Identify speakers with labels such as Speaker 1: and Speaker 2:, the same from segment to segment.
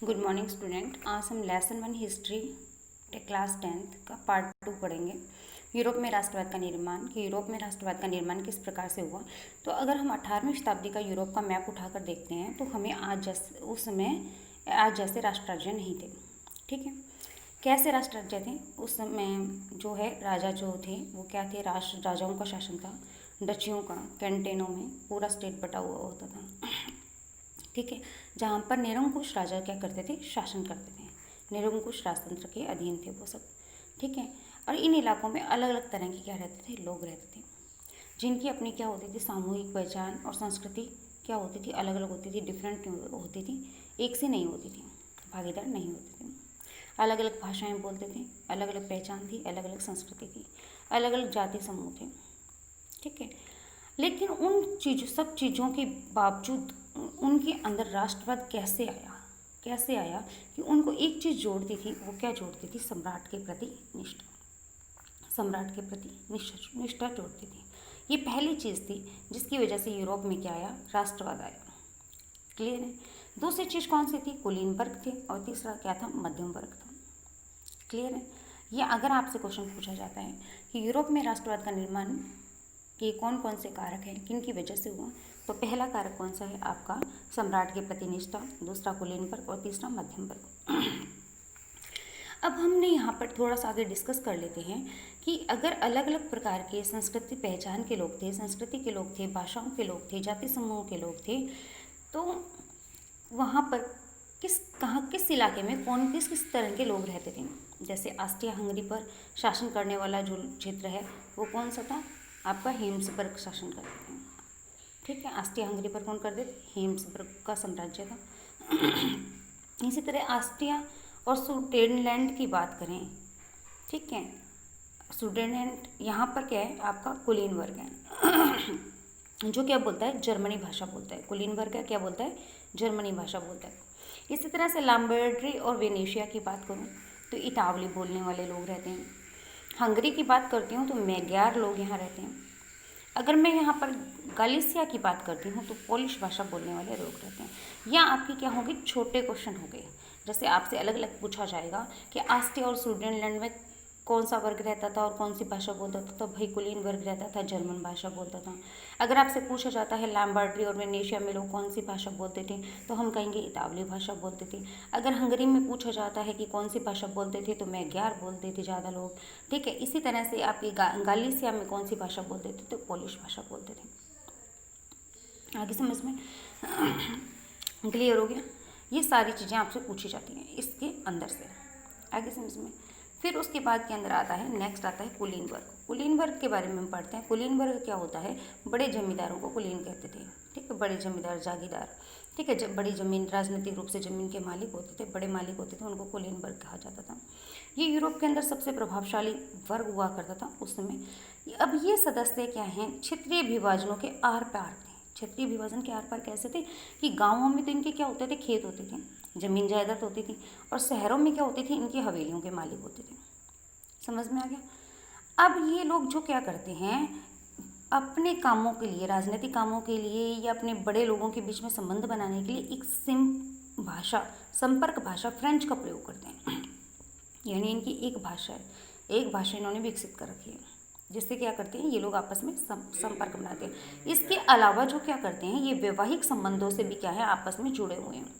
Speaker 1: Good morning student. आज हम lesson 1 history class 10th का पार्ट 2 पढ़ेंगे। यूरोप में राष्ट्रवाद का निर्माण कि यूरोप में राष्ट्रवाद का निर्माण किस प्रकार से हुआ। तो अगर हम 18वीं शताब्दी का यूरोप का मैप उठाकर देखते हैं तो हमें आज जैसे राष्ट्र राज्य नहीं थे। ठीक है, कैसे राष्ट्र राज्य थे उस समय? जो है राजा जो थे वो क्या थे, राजाओं का शासन था, डचियों का, कैंटेनों में पूरा स्टेट बटा हुआ होता था। ठीक है, जहाँ पर निरंकुश राजा क्या करते थे, शासन करते थे। निरंकुश राजतंत्र के अधीन थे वो सब। ठीक है, और इन इलाकों में अलग अलग तरह के क्या रहते थे, लोग रहते थे, जिनकी अपनी क्या होती थी, सामूहिक पहचान और संस्कृति क्या होती थी, अलग अलग होती थी, डिफरेंट होती थी, एक सी नहीं होती थी, भागीदार नहीं होती थी। अलग अलग भाषाएं बोलते थे, अलग अलग पहचान थी, अलग अलग संस्कृति थी, अलग अलग जाति समूह थे। ठीक है, लेकिन सब चीज़ों के बावजूद उनके अंदर राष्ट्रवाद कैसे आया कि उनको एक चीज़ जोड़ती थी। वो क्या जोड़ती थी? सम्राट के प्रति निष्ठा। सम्राट के प्रति निष्ठा जोड़ती थी। ये पहली चीज़ थी जिसकी वजह से यूरोप में क्या आया, राष्ट्रवाद आया। क्लियर है? दूसरी चीज़ कौन सी थी? कुलीन वर्ग थे, और तीसरा क्या था? मध्यम वर्ग था। क्लियर है? या अगर आपसे क्वेश्चन पूछा जाता है कि यूरोप में राष्ट्रवाद का निर्माण के कौन कौन से कारक हैं, किन की वजह से हुआ, तो पहला कारक कौन सा है आपका? सम्राट के प्रति निष्ठा, दूसरा कुलीन वर्ग और तीसरा मध्यम वर्ग। अब हमने यहाँ पर थोड़ा सा आगे डिस्कस कर लेते हैं कि अगर अलग अलग प्रकार के संस्कृति पहचान के लोग थे, संस्कृति के लोग थे, भाषाओं के लोग थे, जाति समूहों के लोग थे, तो वहाँ पर किस इलाके में कौन किस तरह के लोग रहते थे। जैसे ऑस्ट्रिया हंगरी पर शासन करने वाला जो क्षेत्र है वो कौन सा था आपका? हेम्सबर्ग शासन करते थे। ठीक है, ऑस्ट्रिया हंगरी पर कौन करते थे? हेम्सबर्ग का साम्राज्य था। इसी तरह ऑस्ट्रिया और सुडेनलैंड की बात करें, ठीक है, सुडेनलैंड यहाँ पर क्या है आपका? कुलीन वर्ग है जो क्या बोलता है? जर्मनी भाषा बोलता है। कुलीन वर्ग है, क्या बोलता है? जर्मनी भाषा बोलता है। इसी तरह से लॉम्बार्डी और वेनेशिया की बात करूँ तो इतावली बोलने वाले लोग रहते हैं। हंगरी की बात करती हूँ तो मैग्यार लोग यहाँ रहते हैं। अगर मैं यहाँ पर गालिसिया की बात करती हूँ तो पोलिश भाषा बोलने वाले लोग रहते हैं। या आपकी क्या होगी? छोटे क्वेश्चन हो गए, जैसे आपसे अलग अलग पूछा जाएगा कि ऑस्ट्रिया और स्विट्जरलैंड में कौन सा वर्ग रहता था और कौन सी भाषा बोलता था, तो भाई कुलीन वर्ग रहता था, जर्मन भाषा बोलता था। अगर आपसे पूछा जाता है लॉम्बार्डी और वेनेशिया में लोग कौन सी भाषा बोलते थे, तो हम कहेंगे इतावली भाषा बोलते थे। अगर हंगरी में पूछा जाता है कि कौन सी भाषा बोलते थे, तो मैग्यार बोलते थे ज़्यादा लोग। ठीक है, इसी तरह से आपकी गालिसिया में कौन सी भाषा बोलते थे, तो पोलिश भाषा बोलते थे। आगे समझ में क्लियर हो गया? ये सारी चीज़ें आपसे पूछी जाती हैं इसके अंदर से। आगे समझ में? फिर उसके बाद के अंदर आता है, नेक्स्ट आता है कुलीन वर्ग। कुलीन वर्ग के बारे में हम पढ़ते हैं। कुलीन वर्ग क्या होता है? बड़े जमींदारों को कुलीन कहते थे। ठीक है, बड़े जमींदार, जागीरदार। ठीक है, जब बड़ी ज़मीन, राजनीतिक रूप से ज़मीन के मालिक होते थे, बड़े मालिक होते थे, उनको कुलीन वर्ग कहा जाता था। ये यूरोप के अंदर सबसे प्रभावशाली वर्ग हुआ करता था उस समय। अब ये सदस्य क्या हैं? क्षेत्रीय विभाजनों के आर पार थे। क्षेत्रीय विभाजन के आर पार कैसे थे कि गाँवों में तो इनके क्या होते थे? खेत होते थे, जमीन जायदाद होती थी, और शहरों में क्या होती थी? इनकी हवेलियों के मालिक होते थे। समझ में आ गया? अब ये लोग जो क्या करते हैं, अपने कामों के लिए, राजनीतिक कामों के लिए या अपने बड़े लोगों के बीच में संबंध बनाने के लिए एक संपर्क भाषा फ्रेंच का प्रयोग करते हैं। यानी इनकी एक भाषा है, एक भाषा इन्होंने विकसित कर रखी है, जिससे क्या करते हैं ये लोग आपस में संपर्क बनाते हैं। इसके अलावा जो क्या करते हैं, ये वैवाहिक संबंधों से भी क्या है, आपस में जुड़े हुए हैं।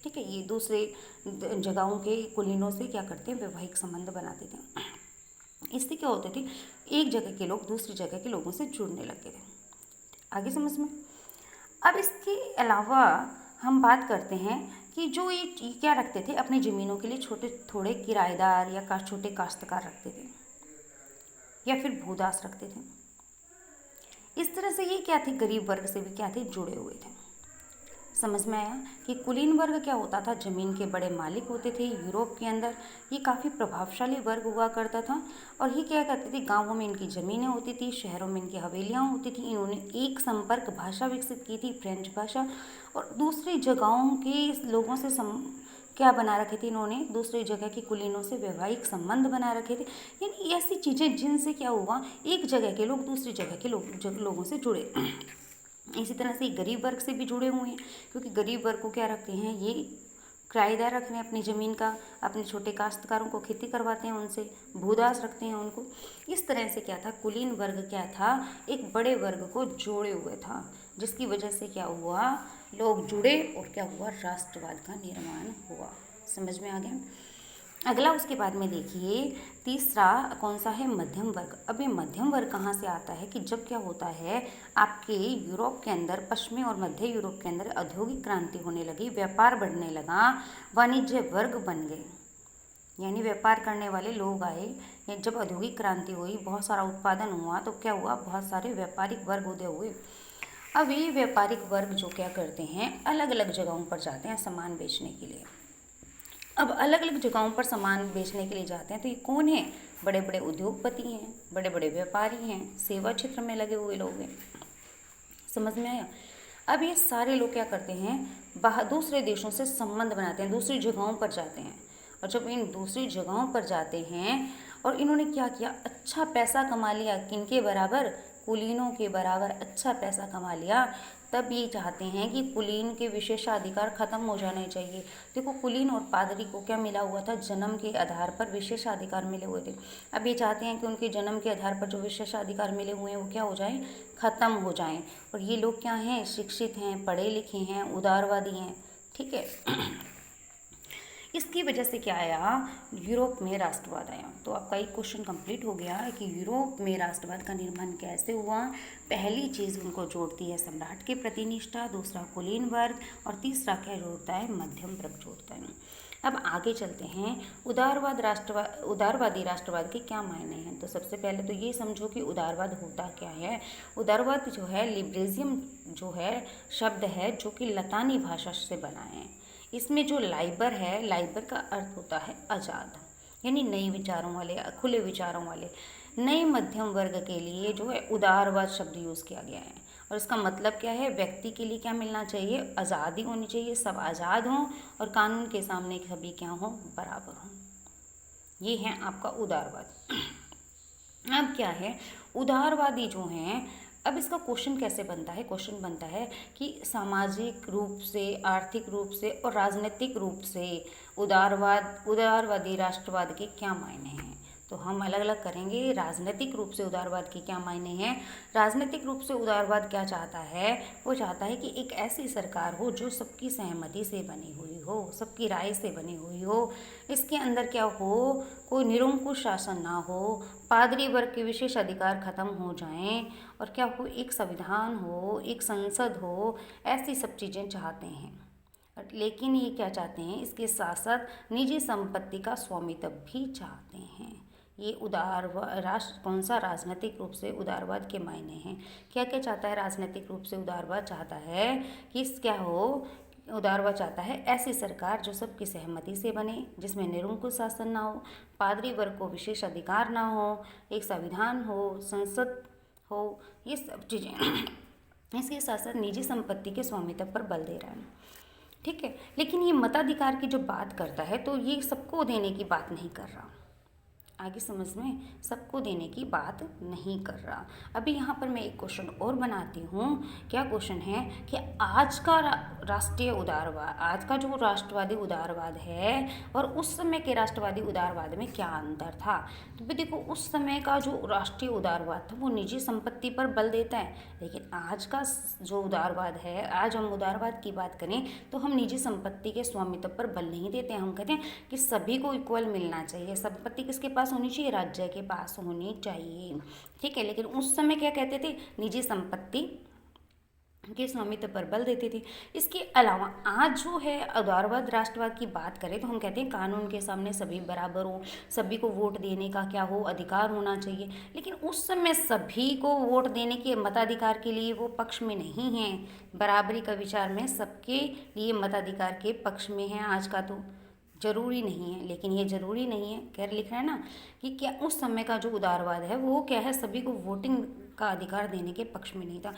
Speaker 1: ठीक है, ये दूसरे जगहों के कुलीनों से क्या करते हैं, वैवाहिक संबंध बनाते थे। इससे क्या होते थे, एक जगह के लोग दूसरी जगह के लोगों से जुड़ने लगते थे। आगे समझ में? अब इसके अलावा हम बात करते हैं कि जो ये क्या रखते थे, अपनी ज़मीनों के लिए छोटे थोड़े किराएदार या छोटे काश्तकार रखते थे, या फिर भूदास रखते थे। इस तरह से ये क्या थे, गरीब वर्ग से भी क्या थे, जुड़े हुए थे। समझ में आया कि कुलीन वर्ग क्या होता था? ज़मीन के बड़े मालिक होते थे यूरोप के अंदर। ये काफ़ी प्रभावशाली वर्ग हुआ करता था, और ये क्या करते थे, गांवों में इनकी ज़मीनें होती थी, शहरों में इनकी हवेलियाँ होती थी। इन्होंने एक संपर्क भाषा विकसित की थी, फ्रेंच भाषा, और दूसरी जगहों के लोगों से क्या बना रखे थे इन्होंने, दूसरी जगह के कुलीनों से वैवाहिक संबंध बना रखे थे। यानी ऐसी चीज़ें जिनसे क्या हुआ, एक जगह के लोग दूसरी जगह के लोगों से जुड़े। इसी तरह से गरीब वर्ग से भी जुड़े हुए हैं, क्योंकि गरीब वर्ग को क्या रखते हैं, ये किराएदार रख रहे हैं अपनी ज़मीन का, अपने छोटे काश्तकारों को खेती करवाते हैं उनसे, भूदास रखते हैं उनको। इस तरह से क्या था, कुलीन वर्ग क्या था, एक बड़े वर्ग को जोड़े हुए था, जिसकी वजह से क्या हुआ, लोग जुड़े और क्या हुआ, राष्ट्रवाद का निर्माण हुआ। समझ में आ गया। अगला उसके बाद में देखिए, तीसरा कौन सा है, मध्यम वर्ग। अब ये मध्यम वर्ग कहाँ से आता है कि जब क्या होता है, आपके यूरोप के अंदर, पश्चिमी और मध्य यूरोप के अंदर औद्योगिक क्रांति होने लगी, व्यापार बढ़ने लगा, वाणिज्य वर्ग बन गए, यानी व्यापार करने वाले लोग आए। जब औद्योगिक क्रांति हुई, बहुत सारा उत्पादन हुआ, तो क्या हुआ, बहुत सारे व्यापारिक वर्ग उदय हुए। अब ये व्यापारिक वर्ग जो क्या करते हैं, अलग अलग जगहों पर जाते हैं सामान बेचने के लिए। अब अलग अलग जगहों पर सामान बेचने के लिए जाते हैं, तो ये कौन है, बड़े बड़े उद्योगपति हैं, बड़े बड़े व्यापारी हैं, सेवा क्षेत्र में लगे हुए लोग हैं। समझ में आया। अब ये सारे लोग क्या करते हैं, दूसरे देशों से संबंध बनाते हैं, दूसरी जगहों पर जाते हैं। और जब इन दूसरी जगहों पर जाते हैं और इन्होंने क्या किया, अच्छा पैसा कमा लिया, किनके बराबर, कुलीनों के बराबर अच्छा पैसा कमा लिया, तब ये चाहते हैं कि कुलीन के विशेषाधिकार खत्म हो जाने चाहिए। देखो, कुलीन और पादरी को क्या मिला हुआ था, जन्म के आधार पर विशेषाधिकार मिले हुए थे। अब ये चाहते हैं कि उनके जन्म के आधार पर जो विशेषाधिकार मिले हुए हैं वो क्या हो जाए, खत्म हो जाएं। और ये लोग क्या हैं, शिक्षित हैं, पढ़े लिखे हैं, उदारवादी हैं। ठीक है। इसकी वजह से क्या आया, यूरोप में राष्ट्रवाद आया। तो आपका एक क्वेश्चन कंप्लीट हो गया कि यूरोप में राष्ट्रवाद का निर्माण कैसे हुआ। पहली चीज़ उनको जोड़ती है सम्राट के प्रति निष्ठा, दूसरा कुलीन वर्ग, और तीसरा क्या जोड़ता है, मध्यम वर्ग जोड़ता है। अब आगे चलते हैं, उदारवादी राष्ट्रवाद के क्या मायने हैं। तो सबसे पहले तो ये समझो कि उदारवाद होता क्या है। उदारवाद जो है, लिबरेजियम जो है शब्द है, जो कि लतानी भाषा से बना है। इसमें जो लाइबर है, लाइबर का अर्थ होता है आज़ाद, यानी नए विचारों वाले, खुले विचारों वाले। नए मध्यम वर्ग के लिए जो है उदारवाद शब्द यूज़ किया गया है। और इसका मतलब क्या है, व्यक्ति के लिए क्या मिलना चाहिए, आज़ादी होनी चाहिए, सब आज़ाद हों और कानून के सामने सभी क्या हों, बराबर हों। ये है आपका उदारवाद। अब क्या है, उदारवादी जो हैं, अब इसका क्वेश्चन कैसे बनता है, क्वेश्चन बनता है कि सामाजिक रूप से, आर्थिक रूप से और राजनीतिक रूप से उदारवादी राष्ट्रवाद के क्या मायने हैं। तो हम अलग अलग करेंगे। राजनीतिक रूप से उदारवाद के क्या मायने हैं। राजनीतिक रूप से उदारवाद क्या चाहता है, वो चाहता है कि एक ऐसी सरकार हो जो सबकी सहमति से बनी हुई हो, सबकी राय से बनी हुई हो। इसके अंदर क्या हो, कोई निरंकुश शासन ना हो, पादरी वर्ग के विशेष अधिकार खत्म हो जाएं, और क्या हो, एक संविधान हो, एक संसद हो, ऐसी सब चीज़ें चाहते हैं। लेकिन ये क्या चाहते हैं, इसके साथ साथ निजी संपत्ति का स्वामित्व भी चाहते हैं। ये कौन सा राजनीतिक रूप से उदारवाद के मायने हैं। क्या क्या चाहता है राजनीतिक रूप से उदारवाद, चाहता है कि क्या हो, उदारवाद चाहता है ऐसी सरकार जो सबकी सहमति से बने, जिसमें निरंकुश शासन ना हो, पादरी वर्ग को विशेष अधिकार ना हो, एक संविधान हो, संसद हो, ये सब चीज़ें। इसके साथ साथ निजी संपत्ति के स्वामित्व पर बल दे रहा है। ठीक है। लेकिन ये मताधिकार की जो बात करता है, तो ये सबको देने की बात नहीं कर रहा। आगे समझ में, सबको देने की बात नहीं कर रहा। अभी यहाँ पर मैं एक क्वेश्चन और बनाती हूँ। क्या क्वेश्चन है कि आज का राष्ट्रीय उदारवाद, आज का जो राष्ट्रवादी उदारवाद है और उस समय के राष्ट्रवादी उदारवाद में क्या अंतर था। तो भी देखो, उस समय का जो राष्ट्रीय उदारवाद था वो निजी संपत्ति पर बल देता है, लेकिन आज का जो उदारवाद है, आज हम उदारवाद की बात करें तो हम निजी संपत्ति के स्वामित्व पर बल नहीं देते। हम कहते हैं कि सभी को इक्वल मिलना चाहिए, संपत्ति किसके पास होनी चाहिए, राज्य के पास होनी चाहिए। ठीक है। लेकिन उस समय क्या कहते थे, निजी संपत्ति के स्वामित्व पर बल देते थे। इसके अलावा आज जो है उदारवाद राष्ट्रवाद की बात करें तो हम कहते हैं कानून के सामने सभी बराबर हो, सभी को वोट देने का क्या हो, अधिकार होना चाहिए। लेकिन उस समय सभी को वोट देने के मताधिकार के लिए वो पक्ष में नहीं है। बराबरी का विचार में सबके लिए मताधिकार के पक्ष में है। आज का तो जरूरी नहीं है, लेकिन ये जरूरी नहीं है, कह लिख रहा है ना कि क्या उस समय का जो उदारवाद है वो क्या है, सभी को वोटिंग का अधिकार देने के पक्ष में नहीं था।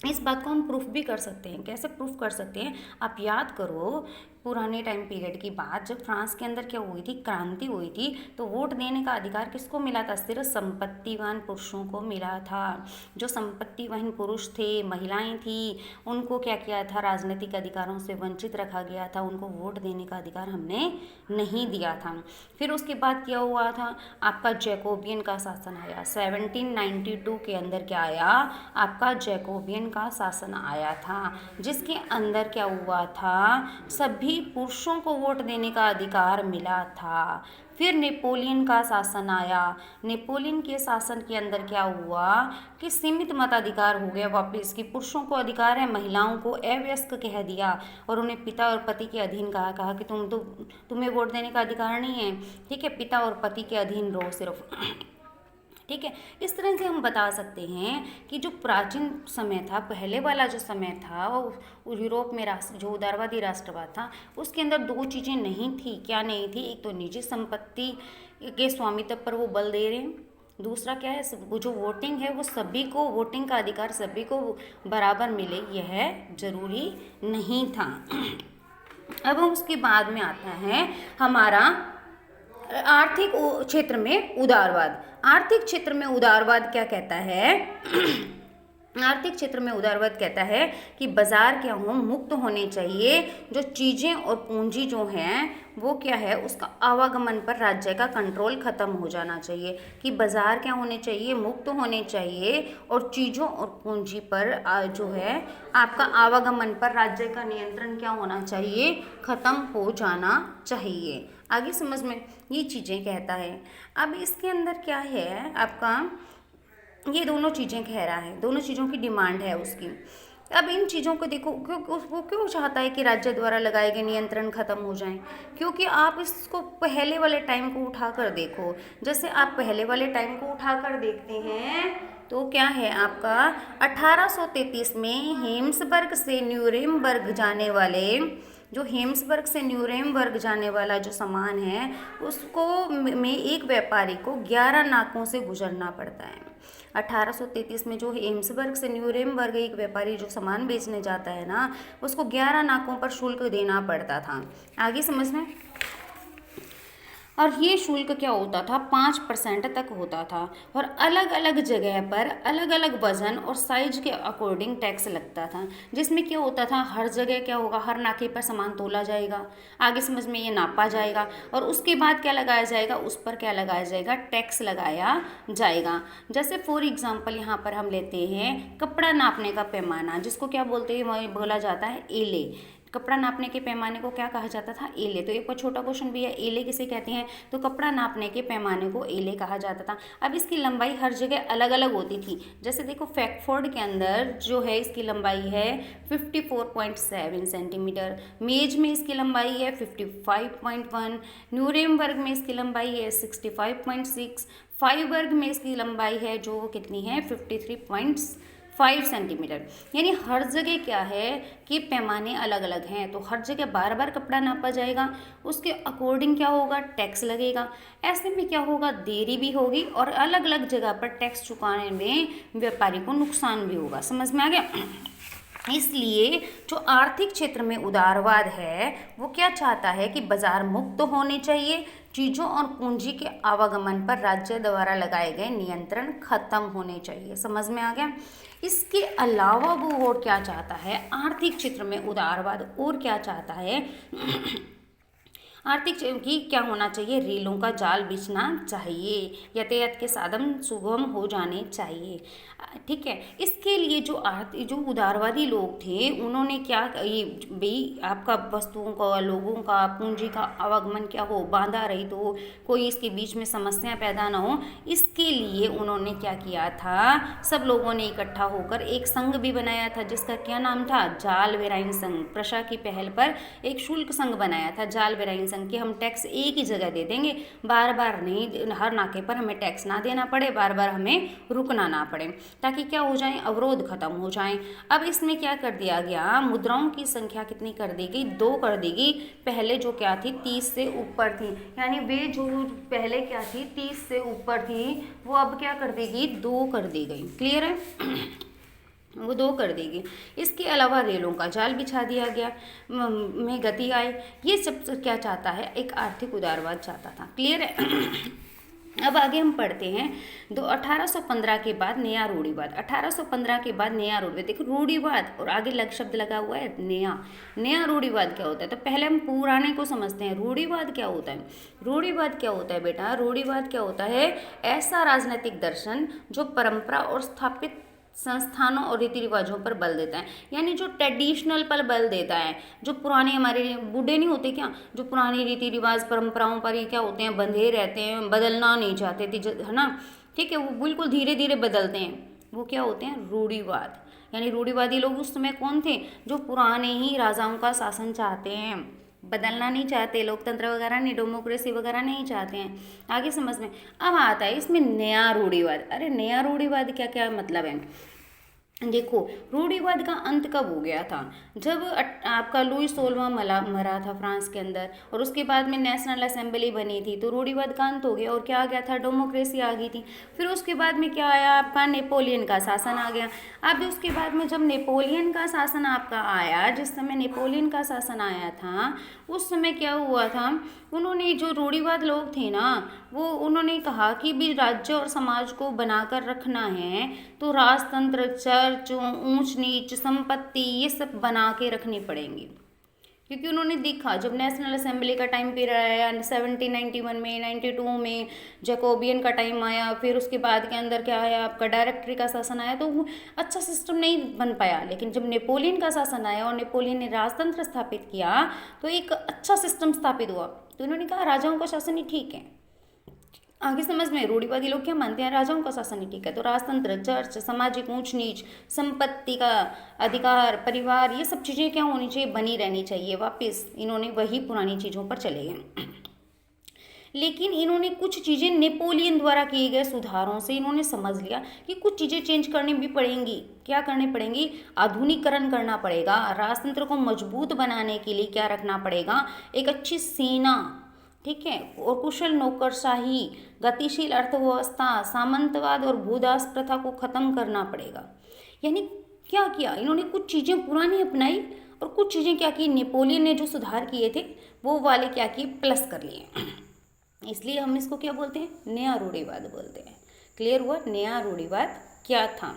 Speaker 1: इस बात को हम प्रूफ भी कर सकते हैं। कैसे प्रूफ कर सकते हैं, आप याद करो पुराने टाइम पीरियड की बात, जब फ्रांस के अंदर क्या हुई थी, क्रांति हुई थी, तो वोट देने का अधिकार किसको मिला था? सिर्फ संपत्तिवान पुरुषों को मिला था। जो संपत्तिवान पुरुष थे, महिलाएं थी, उनको क्या किया था? राजनीतिक अधिकारों से वंचित रखा गया था, उनको वोट देने का अधिकार हमने नहीं दिया था। फिर उसके बाद क्या हुआ था? आपका जैकोबियन का शासन आया। 1792 के अंदर क्या आया? आपका जैकोबियन का शासन आया था, जिसके अंदर क्या हुआ था? सभी पुरुषों को वोट देने का अधिकार मिला था। फिर नेपोलियन का शासन आया। नेपोलियन के शासन के अंदर क्या हुआ कि सीमित मताधिकार हो गया वापस, कि पुरुषों को अधिकार है, महिलाओं को अवयस्क कह दिया और उन्हें पिता और पति के अधीन कहा कि तुम्हें वोट देने का अधिकार नहीं है, ठीक है, पिता और पति के अधीन रहो सिर्फ, ठीक है। इस तरह से हम बता सकते हैं कि जो प्राचीन समय था, पहले वाला जो समय था, वो यूरोप में जो उदारवादी राष्ट्रवाद था, उसके अंदर दो चीज़ें नहीं थी। क्या नहीं थी? एक तो निजी संपत्ति के स्वामित्व पर वो बल दे रहे हैं, दूसरा क्या है, वो जो वोटिंग है वो सभी को, वोटिंग का अधिकार सभी को बराबर मिले, यह जरूरी नहीं था। अब उसके बाद में आता है हमारा आर्थिक क्षेत्र में उदारवाद। आर्थिक क्षेत्र में उदारवाद क्या कहता है? आर्थिक क्षेत्र में उदारवाद कहता है कि बाजार क्या हो, मुक्त होने चाहिए, जो चीज़ें और पूंजी जो हैं वो क्या है, उसका आवागमन पर राज्य का कंट्रोल खत्म हो जाना चाहिए। कि बाजार क्या होने चाहिए? मुक्त होने चाहिए, और चीज़ों और पूंजी पर जो है आपका आवागमन पर राज्य का नियंत्रण क्या होना चाहिए? खत्म हो जाना चाहिए। आगे समझ में ये चीज़ें कहता है। अब इसके अंदर क्या है आपका, ये दोनों चीज़ें कह रहा है, दोनों चीज़ों की डिमांड है उसकी। अब इन चीज़ों को देखो, वो क्यों चाहता है कि राज्य द्वारा लगाए गए नियंत्रण खत्म हो जाएं? क्योंकि आप इसको पहले वाले टाइम को उठाकर देखो। जैसे आप पहले वाले टाइम को उठाकर देखते हैं तो क्या है आपका, 1833 में हेम्सबर्ग से न्यूरेमबर्ग जाने वाले, जो हेम्सबर्ग से न्यूरेमबर्ग जाने वाला जो सामान है, उसको में एक व्यापारी को 11 नाकों से गुजरना पड़ता है। 1833 में जो हेम्सबर्ग से न्यूरेमबर्ग एक व्यापारी जो सामान बेचने जाता है ना, उसको 11 नाकों पर शुल्क देना पड़ता था। आगे समझ में। और ये शुल्क क्या होता था? 5% तक होता था, और अलग अलग जगह पर अलग अलग वजन और साइज के अकॉर्डिंग टैक्स लगता था। जिसमें क्या होता था, हर जगह क्या होगा, हर नाके पर सामान तोला जाएगा, आगे समझ में, ये नापा जाएगा, और उसके बाद क्या लगाया जाएगा, उस पर क्या लगाया जाएगा, टैक्स लगाया जाएगा। जैसे फॉर एग्जाम्पल यहाँ पर हम लेते हैं कपड़ा नापने का पैमाना, जिसको क्या बोलते हैं, वही बोला जाता है एले। कपड़ा नापने के पैमाने को क्या कहा जाता था? एले। तो एक छोटा क्वेश्चन भी है, एले किसे कहते हैं? तो कपड़ा नापने के पैमाने को एले कहा जाता था। अब इसकी लंबाई हर जगह अलग अलग होती थी। जैसे देखो, फैक्टफोर्ड के अंदर जो है इसकी लंबाई है 54.7 सेंटीमीटर, मेज में इसकी लंबाई है 55.1, न्यूरेमबर्ग में इसकी लंबाई है 65.6, फाइबर्ग में इसकी लंबाई है जो कितनी है 53.5 सेंटीमीटर। यानी हर जगह क्या है कि पैमाने अलग अलग हैं, तो हर जगह बार बार कपड़ा नापा जाएगा, उसके अकॉर्डिंग क्या होगा, टैक्स लगेगा। ऐसे में क्या होगा, देरी भी होगी और अलग अलग जगह पर टैक्स चुकाने में व्यापारी को नुकसान भी होगा। समझ में आ गया? इसलिए जो आर्थिक क्षेत्र में उदारवाद है वो क्या चाहता है कि बाजार मुक्त होने चाहिए, चीज़ों और पूंजी के आवागमन पर राज्य द्वारा लगाए गए नियंत्रण खत्म होने चाहिए। समझ में आ गया? इसके अलावा वो और क्या चाहता है, आर्थिक क्षेत्र में उदारवाद और क्या चाहता है, आर्थिक की क्या होना चाहिए, रेलों का जाल बिछना चाहिए, यातायात के साधन सुगम हो जाने चाहिए। ठीक है, इसके लिए जो उदारवादी लोग थे उन्होंने क्या, ये भाई आपका वस्तुओं का, लोगों का, पूंजी का आवागमन क्या हो, बांधा रही तो कोई इसके बीच में समस्या पैदा ना हो, इसके लिए उन्होंने क्या किया था, सब लोगों ने इकट्ठा होकर एक संघ भी बनाया था, जिसका क्या नाम था, जाल वेराइन संघ। प्रशा की पहल पर एक शुल्क संघ बनाया था, जाल वेराइन संघ, कि हम टैक्स एक ही जगह दे देंगे, बार बार नहीं, हर नाके पर हमें टैक्स ना देना पड़े, बार बार हमें रुकना ना पड़े, ताकि क्या हो जाए, अवरोध खत्म हो जाए। अब इसमें क्या कर दिया गया, मुद्राओं की संख्या कितनी कर दी गई, 2 कर दी गई। पहले जो क्या थी 30 से ऊपर थी, यानी वे जो पहले क्या थी 30 से ऊपर थी, वो अब क्या कर दी गई, 2 कर दी गई। क्लियर है? वो 2 कर देगी। इसके अलावा रेलों का जाल बिछा दिया गया, में गति आई। ये सब क्या चाहता है, एक आर्थिक उदारवाद चाहता था। क्लियर है। अब आगे हम पढ़ते हैं 1815 के बाद नया रूढ़िवाद। 1815 के बाद नया रूढ़िवाद, देखो रूढ़िवाद और आगे शब्द लगा हुआ है नया। नया रूढ़िवाद क्या होता है, तो पहले हम पुराने को समझते हैं। रूढ़िवाद क्या होता है, रूढ़िवाद क्या होता है बेटा, रूढ़िवाद क्या होता है, ऐसा राजनीतिक दर्शन जो परंपरा और स्थापित संस्थानों और रीति रिवाजों पर बल देता है, यानी जो ट्रेडिशनल पर बल देता है, जो पुराने हमारे बूढ़े नहीं होते क्या, जो पुराने रीति रिवाज परंपराओं पर ये क्या होते हैं, बंधे रहते हैं, बदलना नहीं चाहते थे, है ना, ठीक है, वो बिल्कुल धीरे धीरे बदलते हैं, वो क्या होते हैं, रूढ़िवाद। यानी रूढ़िवादी लोग उस समय कौन थे, जो पुराने ही राजाओं का शासन चाहते हैं, बदलना नहीं चाहते, लोकतंत्र वगैरह नहीं, डेमोक्रेसी वगैरह नहीं चाहते हैं। आगे समझ में। अब आता है इसमें नया रूढ़िवाद। अरे नया रूढ़िवाद क्या क्या मतलब है, देखो रूढ़िवाद का अंत कब हो गया था, जब आपका लुई 16वां मरा था फ्रांस के अंदर, और उसके बाद में नेशनल असेंबली बनी थी, तो रूढ़िवाद का अंत हो गया और क्या आ गया था, डेमोक्रेसी आ गई थी। फिर उसके बाद में क्या आया, आपका नेपोलियन का शासन आ गया। अब उसके बाद में जब नेपोलियन का शासन आपका आया, जिस समय नेपोलियन का शासन आया था, उस समय क्या हुआ था, उन्होंने जो रूढ़िवाद लोग थे ना, वो उन्होंने कहा कि भी राज्य और समाज को बनाकर रखना है तो राजतंत्र, चर्च, ऊंच नीच, संपत्ति, ये सब बना के रखनी पड़ेंगी। क्योंकि उन्होंने देखा जब नेशनल असेंबली का टाइम पीरियड आया 1791 में, 92 में जैकोबियन का टाइम आया, फिर उसके बाद के अंदर क्या आया, आपका डायरेक्टरी का शासन आया, तो अच्छा सिस्टम नहीं बन पाया। लेकिन जब नेपोलियन का शासन आया और नेपोलियन ने राजतंत्र स्थापित किया, तो एक अच्छा सिस्टम स्थापित हुआ। तो उन्होंने कहा राजाओं का शासन ही ठीक है। आगे समझ में, रूढ़िवादी लोग क्या मानते हैं, राजाओं का शासन ही ठीक है, तो राजतंत्र, चर्च, सामाजिक ऊंच नीच, संपत्ति का अधिकार, परिवार, ये सब चीज़ें क्या होनी चाहिए, बनी रहनी चाहिए। वापस इन्होंने वही पुरानी चीज़ों पर चले गए। लेकिन इन्होंने कुछ चीज़ें नेपोलियन द्वारा किए गए सुधारों से इन्होंने समझ लिया कि कुछ चीज़ें चेंज करनी भी पड़ेंगी। क्या करनी पड़ेंगी, आधुनिकीकरण करना पड़ेगा। राजतंत्र को मजबूत बनाने के लिए क्या रखना पड़ेगा, एक अच्छी सेना, ठीक है, और कुशल नौकरशाही, गतिशील अर्थव्यवस्था, सामंतवाद और भूदास प्रथा को खत्म करना पड़ेगा। यानी क्या किया इन्होंने, कुछ चीज़ें पुरानी अपनाई और कुछ चीज़ें क्या की, नेपोलियन ने जो सुधार किए थे वो वाले क्या किए, प्लस कर लिए। इसलिए हम इसको क्या बोलते हैं, नया रूढ़िवाद बोलते हैं। क्लियर हुआ, नया रूढ़िवाद क्या था।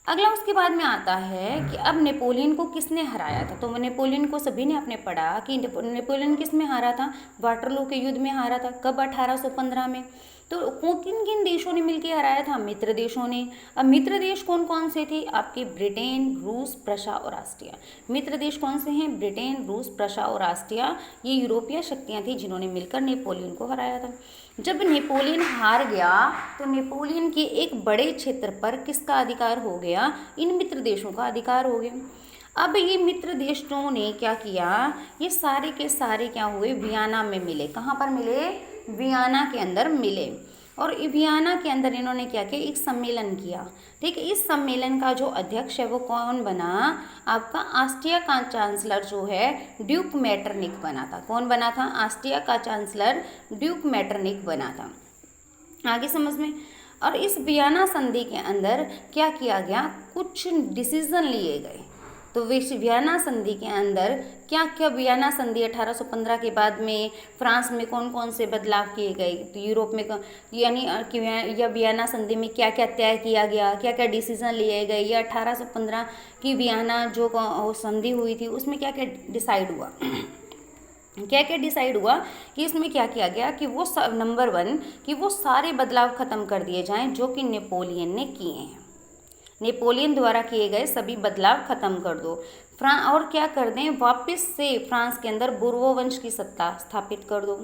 Speaker 1: अगला उसके बाद में आता है कि अब नेपोलियन को किसने हराया था, तो नेपोलियन को सभी ने आपने पढ़ा कि नेपोलियन किस में हारा था, वाटरलू के युद्ध में हारा था। कब, 1815 में। तो किन किन देशों ने मिलकर हराया था, मित्र देशों ने। अब मित्र देश कौन कौन से थे, आपके ब्रिटेन, रूस, प्रशा और ऑस्ट्रिया। मित्र देश कौन से हैं, ब्रिटेन, रूस, प्रशा और ऑस्ट्रिया, ये यूरोपीय शक्तियाँ थी जिन्होंने मिलकर नेपोलियन को हराया था। जब नेपोलियन हार गया तो नेपोलियन के एक बड़े क्षेत्र पर किसका अधिकार हो गया, इन मित्र देशों का अधिकार हो गया। अब ये मित्र देशों ने क्या किया, ये सारे के सारे क्या हुए, वियना में मिले। कहाँ पर मिले, वियना के अंदर मिले। और वियना के अंदर इन्होंने क्या किया, एक सम्मेलन किया। ठीक है, इस सम्मेलन का जो अध्यक्ष है वो कौन बना, आपका ऑस्ट्रिया का चांसलर जो है ड्यूक मेटरनिक बना था। कौन बना था, ऑस्ट्रिया का चांसलर ड्यूक मेटरनिक बना था। आगे समझ में। और इस वियना संधि के अंदर क्या किया गया, कुछ डिसीजन लिए गए। तो वियना संधि के अंदर क्या क्या, वियना संधि 1815 के बाद में फ्रांस में कौन कौन से बदलाव किए गए, तो यूरोप में यानी या वियना संधि में क्या क्या तय किया गया, क्या क्या डिसीजन लिए गए, या 1815 की वियना जो संधि हुई थी उसमें क्या क्या डिसाइड हुआ। क्या क्या डिसाइड हुआ कि इसमें क्या किया गया कि वो नंबर 1 कि वो सारे बदलाव खत्म कर दिए जाएं जो कि नेपोलियन ने किए हैं। नेपोलियन द्वारा किए गए सभी बदलाव खत्म कर दो। और क्या कर दें, वापस से फ्रांस के अंदर बुर्बो वंश की सत्ता स्थापित कर दो।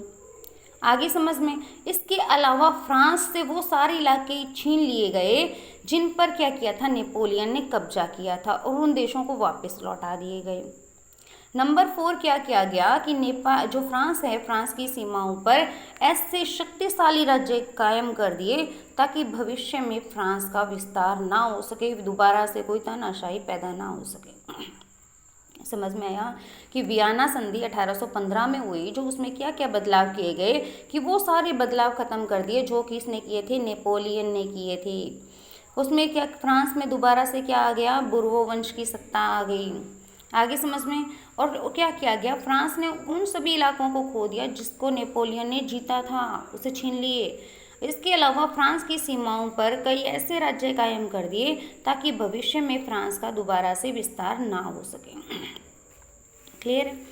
Speaker 1: आगे समझ में। इसके अलावा फ्रांस से वो सारे इलाके छीन लिए गए जिन पर क्या किया था, नेपोलियन ने कब्जा किया था, और उन देशों को वापस लौटा दिए गए। नंबर 4 क्या किया गया कि नेपाल जो फ्रांस है, फ्रांस की सीमाओं पर ऐसे शक्तिशाली राज्य कायम कर दिए ताकि भविष्य में फ्रांस का विस्तार ना हो सके, दोबारा से कोई तानाशाही पैदा ना हो सके। समझ में आया कि वियना संधि 1815 में हुई, जो उसमें क्या क्या बदलाव किए गए कि वो सारे बदलाव खत्म कर दिए जो कि इसने किए थे, नेपोलियन ने किए थे। उसमें क्या फ्रांस में दोबारा से क्या आ गया, बुर्बो वंश की सत्ता आ गई। आगे समझ में। और क्या किया गया, फ्रांस ने उन सभी इलाकों को खो दिया जिसको नेपोलियन ने जीता था, उसे छीन लिए। इसके अलावा फ्रांस की सीमाओं पर कई ऐसे राज्य कायम कर दिए ताकि भविष्य में फ्रांस का दोबारा से विस्तार ना हो सके। क्लियर है।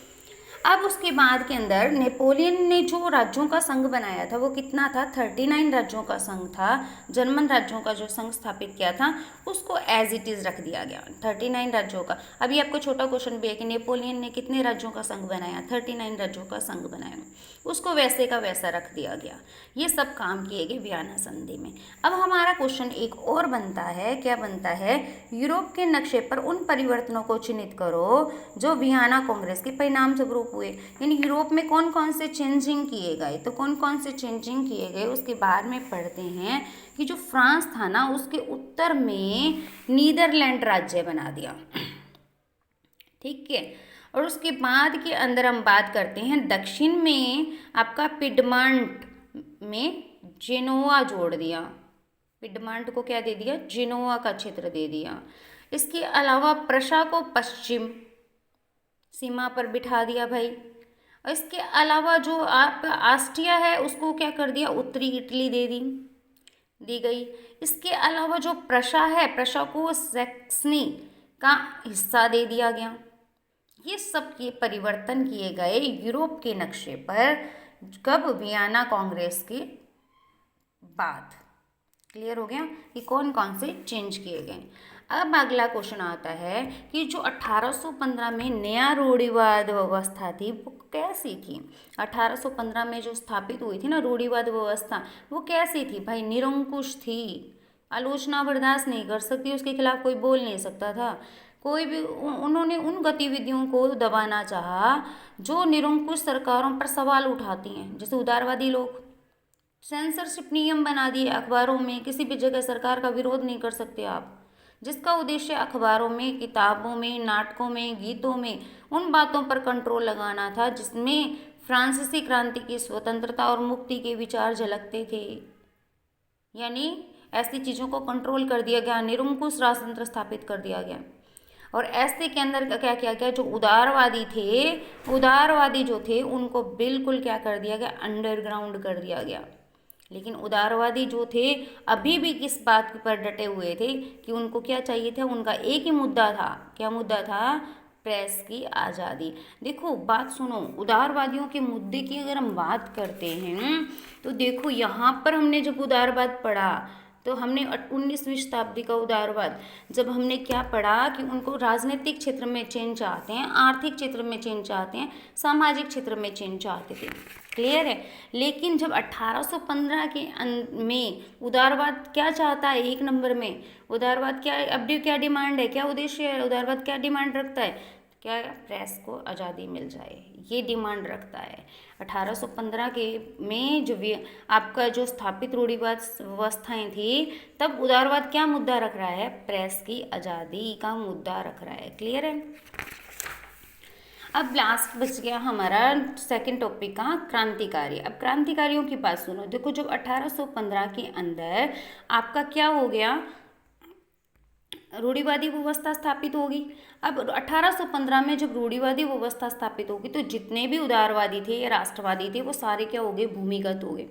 Speaker 1: अब उसके बाद के अंदर नेपोलियन ने जो राज्यों का संघ बनाया था वो कितना था, 39 राज्यों का संघ था। जर्मन राज्यों का जो संघ स्थापित किया था उसको एज इट इज़ रख दिया गया, 39 राज्यों का। अभी आपको छोटा क्वेश्चन भी है कि नेपोलियन ने कितने राज्यों का संघ बनाया, 39 राज्यों का संघ बनाया, उसको वैसे का वैसा रख दिया गया। ये सब काम किए गए वियना संधि में। अब हमारा क्वेश्चन एक और बनता है, क्या बनता है, यूरोप के नक्शे पर उन परिवर्तनों को चिन्हित करो जो वियना कांग्रेस के परिणाम स्वरूप हुए। यानी यूरोप में कौन कौन से चेंजिंग किए गए, तो कौन कौन से चेंजिंग किए गए उसके बारे में पढ़ते हैं कि जो फ्रांस था ना उसके उत्तर में नीदरलैंड राज्य बना दिया। ठीक है। और उसके बाद के अंदर हम बात करते हैं दक्षिण में आपका पिडमांट में जेनोआ जोड़ दिया। पिडमांट को क्या दे दिया, जेनोआ का क्षेत्र दे दिया। इसके अलावा प्रशा को पश्चिम सीमा पर बिठा दिया भाई। इसके अलावा जो आपका ऑस्ट्रिया है उसको क्या कर दिया, उत्तरी इटली दी गई। इसके अलावा जो प्रशा है, प्रशा को सैक्सनी का हिस्सा दे दिया गया। ये सब के परिवर्तन किए गए यूरोप के नक्शे पर कब, वियना कांग्रेस के बाद। क्लियर हो गया कि कौन कौन से चेंज किए गए। अब अगला क्वेश्चन आता है कि जो 1815 में नया रूढ़िवाद व्यवस्था थी वो कैसी थी। 1815 में जो स्थापित हुई थी ना रूढ़िवाद व्यवस्था, वो कैसी थी भाई, निरंकुश थी, आलोचना बर्दाश्त नहीं कर सकती, उसके खिलाफ कोई बोल नहीं सकता था, कोई भी। उन्होंने उन गतिविधियों को दबाना चाहा जो निरंकुश सरकारों पर सवाल उठाती हैं, जैसे उदारवादी लोग। सेंसरशिप नियम बना दिए अखबारों में, किसी भी जगह सरकार का विरोध नहीं कर सकते आप, जिसका उद्देश्य अखबारों में, किताबों में, नाटकों में, गीतों में उन बातों पर कंट्रोल लगाना था जिसमें फ्रांसीसी क्रांति की स्वतंत्रता और मुक्ति के विचार झलकते थे। यानी ऐसी चीज़ों को कंट्रोल कर दिया गया, निरंकुश राजतंत्र स्थापित कर दिया गया। और ऐसे के अंदर क्या किया गया, जो उदारवादी थे, उदारवादी जो थे उनको बिल्कुल क्या कर दिया गया, अंडरग्राउंड कर दिया गया। लेकिन उदारवादी जो थे अभी भी किस बात पर डटे हुए थे कि उनको क्या चाहिए था, उनका एक ही मुद्दा था, क्या मुद्दा था, प्रेस की आज़ादी। देखो बात सुनो, उदारवादियों के मुद्दे की अगर हम बात करते हैं तो देखो यहाँ पर हमने जब उदारवाद पढ़ा तो हमने 19वीं शताब्दी का उदारवाद जब हमने क्या पढ़ा कि उनको राजनीतिक क्षेत्र में चेंज चाहते हैं, आर्थिक क्षेत्र में चेंज चाहते हैं, सामाजिक क्षेत्र में चेंज चाहते थे। क्लियर है। लेकिन जब 1815 के में उदारवाद क्या चाहता है, एक नंबर में उदारवाद क्या, अब क्या डिमांड है, क्या उद्देश्य है, उदारवाद क्या डिमांड रखता है, क्या प्रेस को आज़ादी मिल जाए, ये डिमांड रखता है। 1815 के में जो आपका जो स्थापित रूढ़िवाद व्यवस्थाएं थी तब उदारवाद क्या मुद्दा रख रहा है, प्रेस की आज़ादी का मुद्दा रख रहा है। क्लियर है। अब लास्ट बच गया हमारा सेकंड टॉपिक का क्रांतिकारी। अब क्रांतिकारियों की बात सुनो। देखो जब 1815 के अंदर आपका क्या हो गया, रूढ़िवादी व्यवस्था स्थापित होगी। अब 1815 में जब रूढ़िवादी व्यवस्था स्थापित होगी तो जितने भी उदारवादी थे या राष्ट्रवादी थे वो सारे क्या हो गए, भूमिगत हो गए,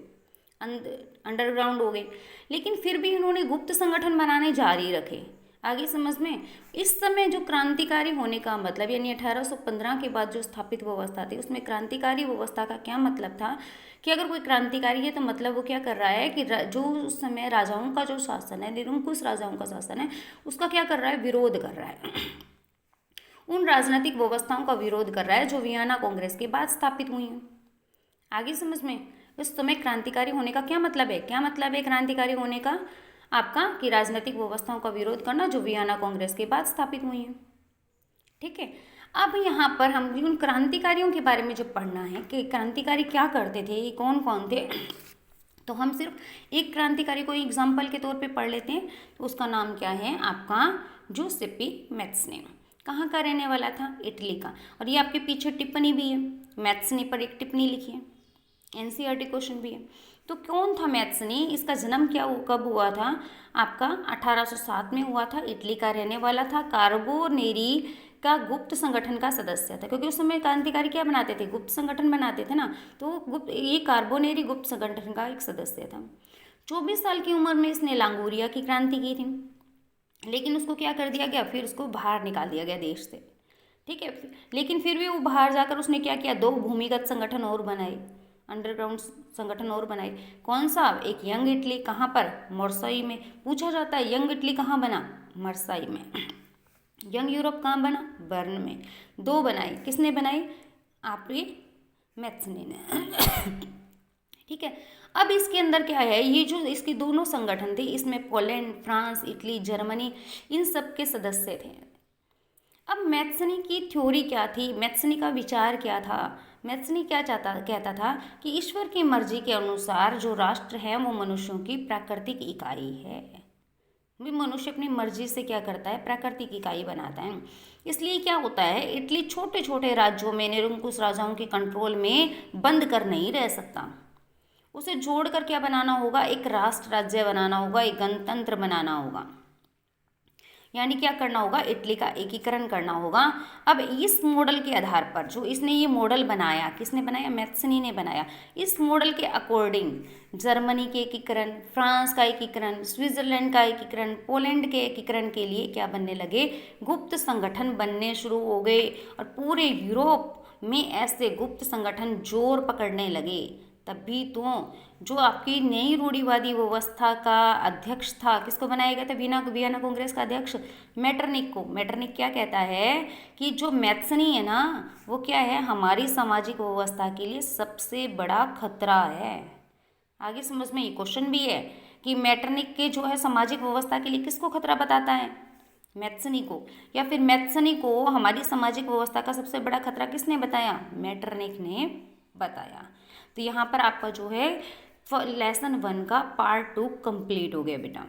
Speaker 1: अंडरग्राउंड हो गए। लेकिन फिर भी उन्होंने गुप्त संगठन बनाने जारी रखे। आगे समझ में। इस समय जो क्रांतिकारी होने का मतलब यानी 1815 के बाद जो स्थापित व्यवस्था थी उसमें क्रांतिकारी व्यवस्था का क्या मतलब था कि अगर कोई क्रांतिकारी है तो मतलब वो क्या कर रहा है कि जो उस समय राजाओं का जो शासन है, निरंकुश राजाओं का शासन है, उसका क्या कर रहा है, विरोध कर रहा है। उन राजनीतिक व्यवस्थाओं का विरोध कर रहा है जो वियना कांग्रेस के बाद स्थापित हुई हैं। आगे समझ में। इस समय क्रांतिकारी होने का क्या मतलब है, क्या मतलब है क्रांतिकारी होने का आपका, कि राजनीतिक व्यवस्थाओं का विरोध करना जो वियना कांग्रेस के बाद स्थापित हुई हैं। ठीक है। अब यहाँ पर हम उन क्रांतिकारियों के बारे में जब पढ़ना है कि क्रांतिकारी क्या करते थे, ये कौन कौन थे, तो हम सिर्फ एक क्रांतिकारी को एग्जाम्पल के तौर पे पढ़ लेते हैं। तो उसका नाम क्या है आपका, जूसेप्पी मैत्सने। कहाँ का रहने वाला था, इटली का। और ये आपके पीछे टिप्पणी भी है, मैत्सने पर एक टिप्पणी लिखी है, एनसीईआरटी क्वेश्चन भी है। तो कौन था मैत्सनी, इसका जन्म कब हुआ था आपका 1807 में हुआ था। इटली का रहने वाला था, कार्बोनेरी का गुप्त संगठन का सदस्य था, क्योंकि उस समय क्रांतिकारी क्या बनाते थे, गुप्त संगठन बनाते थे ना, तो गुप्त ये कार्बोनेरी गुप्त संगठन का एक सदस्य था। 24 साल की उम्र में इसने लांगूरिया की क्रांति की थी, लेकिन उसको क्या कर दिया गया, फिर उसको बाहर निकाल दिया गया देश से, ठीक है। लेकिन फिर भी वो बाहर जाकर उसने क्या किया, 2 भूमिगत संगठन और बनाए, अंडरग्राउंड संगठन और बनाए। कौन सा, एक यंग इटली, कहाँ पर, मर्साई में। पूछा जाता है यंग इटली कहाँ बना, मर्साई में। यंग यूरोप कहाँ बना, बर्न में। 2 बनाए, किसने बनाए, आपके मैत्सनी ने। ठीक है। अब इसके अंदर क्या है, ये जो इसके दोनों संगठन थे, इसमें पोलैंड, फ्रांस, इटली, जर्मनी, इन सब के सदस्य थे। अब मैत्सनी की थ्योरी क्या थी, मैत्सनी का विचार क्या था। मैत्सनी क्या कहता था कि ईश्वर की मर्जी के अनुसार जो राष्ट्र है वो मनुष्यों की प्राकृतिक इकाई है। भी मनुष्य अपनी मर्जी से क्या करता है, प्राकृतिक इकाई बनाता है। इसलिए क्या होता है, इटली छोटे छोटे राज्यों में निरंकुश राजाओं के कंट्रोल में बंद कर नहीं रह सकता, उसे जोड़कर क्या बनाना होगा, एक राष्ट्र राज्य बनाना होगा, एक गणतंत्र बनाना होगा, यानी क्या करना होगा, इटली का एकीकरण करना होगा। अब इस मॉडल के आधार पर जो इसने ये मॉडल बनाया, किसने बनाया, मैत्सनी ने बनाया। इस मॉडल के अकॉर्डिंग जर्मनी के एकीकरण, फ्रांस का एकीकरण, स्विट्जरलैंड का एकीकरण, पोलैंड के एकीकरण के लिए क्या बनने लगे, गुप्त संगठन बनने शुरू हो गए, और पूरे यूरोप में ऐसे गुप्त संगठन जोर पकड़ने लगे। तभी तो जो आपकी नई रूढ़िवादी व्यवस्था का अध्यक्ष था, किसको बनाया गया था, वियना कांग्रेस का अध्यक्ष मेटरनिक को। मेटरनिक क्या कहता है कि जो मैत्सनी है ना, वो क्या है, हमारी सामाजिक व्यवस्था के लिए सबसे बड़ा खतरा है। आगे समझ में ये क्वेश्चन भी है कि मेटरनिक के जो है सामाजिक व्यवस्था के लिए किसको खतरा बताता है, मैत्सनी को, या फिर मैत्सनी को हमारी सामाजिक व्यवस्था का सबसे बड़ा खतरा किसने बताया, मेटरनिक ने बताया। तो यहाँ पर आपका जो है लेसन 1 का पार्ट 2 कंप्लीट हो गया बेटा।